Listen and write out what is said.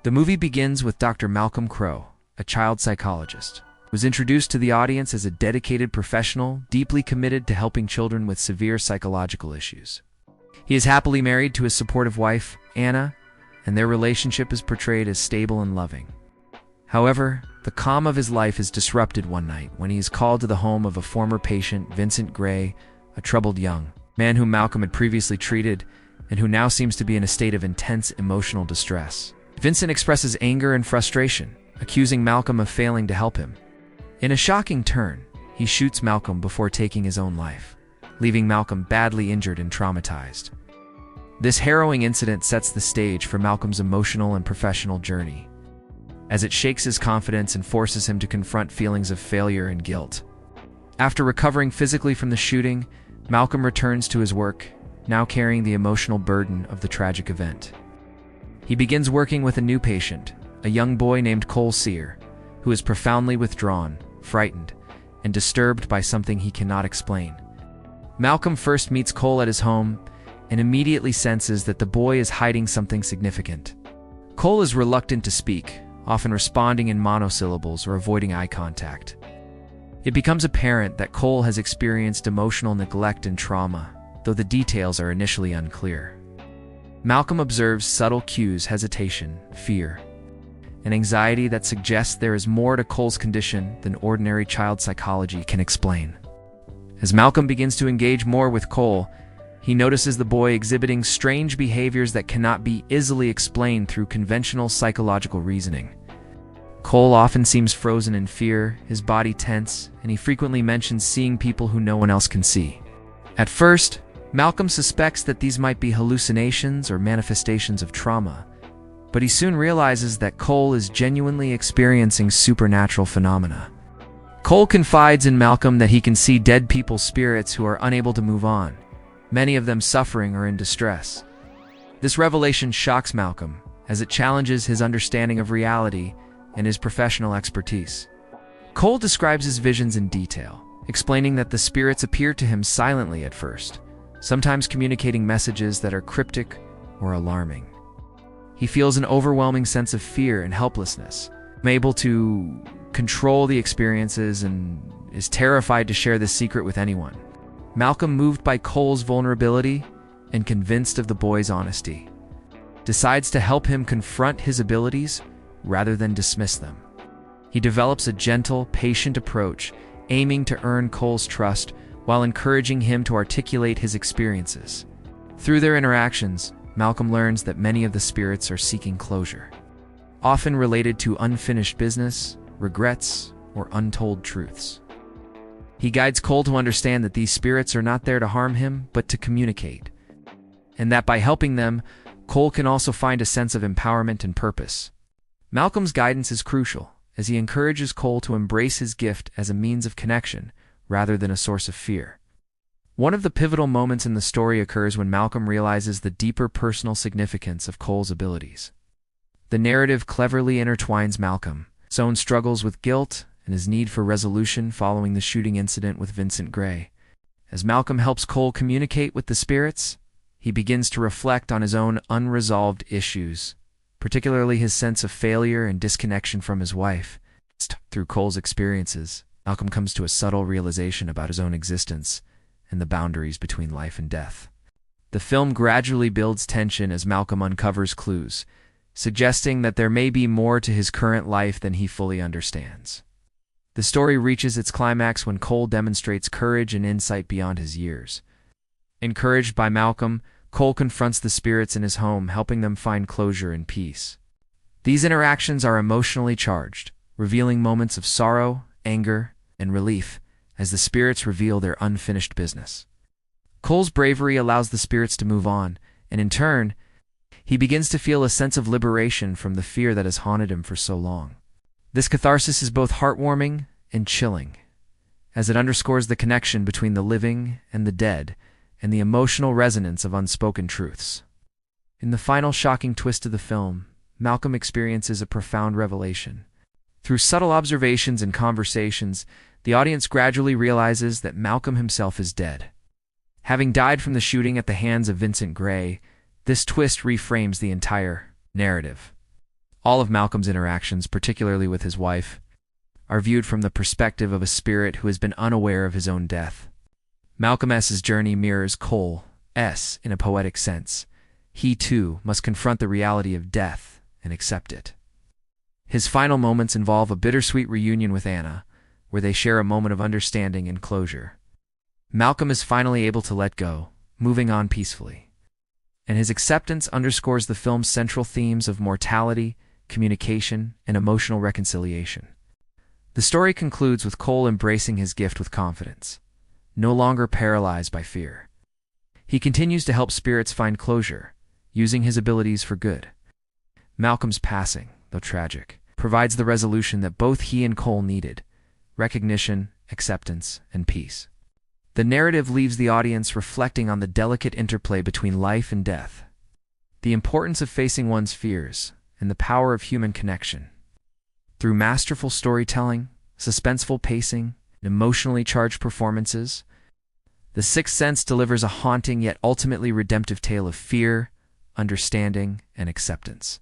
The movie begins with Dr. Malcolm Crowe, a child psychologist, who was introduced to the audience as a dedicated professional, deeply committed to helping children with severe psychological issues. He is happily married to his supportive wife, Anna, and their relationship is portrayed as stable and loving. However, the calm of his life is disrupted one night when he is called to the home of a former patient, Vincent Gray, a troubled young man whom Malcolm had previously treated and who now seems to be in a state of intense emotional distress. Vincent expresses anger and frustration, accusing Malcolm of failing to help him. In a shocking turn, he shoots Malcolm before taking his own life, leaving Malcolm badly injured and traumatized. This harrowing incident sets the stage for Malcolm's emotional and professional journey, as it shakes his confidence and forces him to confront feelings of failure and guilt. After recovering physically from the shooting, Malcolm returns to his work, now carrying the emotional burden of the tragic event. He begins working with a new patient, a young boy named Cole Sear, who is profoundly withdrawn, frightened, and disturbed by something he cannot explain. Malcolm first meets Cole at his home and immediately senses that the boy is hiding something significant. Cole is reluctant to speak, often responding in monosyllables or avoiding eye contact. It becomes apparent that Cole has experienced emotional neglect and trauma, though the details are initially unclear. Malcolm observes subtle cues: hesitation, fear, and anxiety that suggests there is more to Cole's condition than ordinary child psychology can explain. As Malcolm begins to engage more with Cole, he notices the boy exhibiting strange behaviors that cannot be easily explained through conventional psychological reasoning. Cole often seems frozen in fear, his body tense, and he frequently mentions seeing people who no one else can see. At first, Malcolm suspects that these might be hallucinations or manifestations of trauma, but he soon realizes that Cole is genuinely experiencing supernatural phenomena. Cole confides in Malcolm that he can see dead people's spirits who are unable to move on, many of them suffering or in distress. This revelation shocks Malcolm, as it challenges his understanding of reality and his professional expertise. Cole describes his visions in detail, explaining that the spirits appear to him silently at first, sometimes communicating messages that are cryptic or alarming. He feels an overwhelming sense of fear and helplessness, unable to control the experiences, and is terrified to share this secret with anyone. Malcolm, moved by Cole's vulnerability and convinced of the boy's honesty, decides to help him confront his abilities rather than dismiss them. He develops a gentle, patient approach, aiming to earn Cole's trust while encouraging him to articulate his experiences. Through their interactions, Malcolm learns that many of the spirits are seeking closure, often related to unfinished business, regrets, or untold truths. He guides Cole to understand that these spirits are not there to harm him, but to communicate, and that by helping them, Cole can also find a sense of empowerment and purpose. Malcolm's guidance is crucial, as he encourages Cole to embrace his gift as a means of connection rather than a source of fear. One of the pivotal moments in the story occurs when Malcolm realizes the deeper personal significance of Cole's abilities. The narrative cleverly intertwines Malcolm's own struggles with guilt and his need for resolution following the shooting incident with Vincent Gray. As Malcolm helps Cole communicate with the spirits, he begins to reflect on his own unresolved issues, particularly his sense of failure and disconnection from his wife. Through Cole's experiences, Malcolm comes to a subtle realization about his own existence and the boundaries between life and death. The film gradually builds tension as Malcolm uncovers clues, suggesting that there may be more to his current life than he fully understands. The story reaches its climax when Cole demonstrates courage and insight beyond his years. Encouraged by Malcolm, Cole confronts the spirits in his home, helping them find closure and peace. These interactions are emotionally charged, revealing moments of sorrow, anger, and relief as the spirits reveal their unfinished business. Cole's bravery allows the spirits to move on, and in turn, he begins to feel a sense of liberation from the fear that has haunted him for so long. This catharsis is both heartwarming and chilling, as it underscores the connection between the living and the dead and the emotional resonance of unspoken truths. In the final shocking twist of the film, Malcolm experiences a profound revelation. Through subtle observations and conversations, the audience gradually realizes that Malcolm himself is dead. Having died from the shooting at the hands of Vincent Gray, this twist reframes the entire narrative. All of Malcolm's interactions, particularly with his wife, are viewed from the perspective of a spirit who has been unaware of his own death. Malcolm S.'s journey mirrors Cole's in a poetic sense. He, too, must confront the reality of death and accept it. His final moments involve a bittersweet reunion with Anna, where they share a moment of understanding and closure. Malcolm is finally able to let go, moving on peacefully. And his acceptance underscores the film's central themes of mortality, communication, and emotional reconciliation. The story concludes with Cole embracing his gift with confidence, no longer paralyzed by fear. He continues to help spirits find closure, using his abilities for good. Malcolm's passing, though tragic, provides the resolution that both he and Cole needed: recognition, acceptance, and peace. The narrative leaves the audience reflecting on the delicate interplay between life and death, the importance of facing one's fears, and the power of human connection. Through masterful storytelling, suspenseful pacing, and emotionally charged performances, The Sixth Sense delivers a haunting yet ultimately redemptive tale of fear, understanding, and acceptance.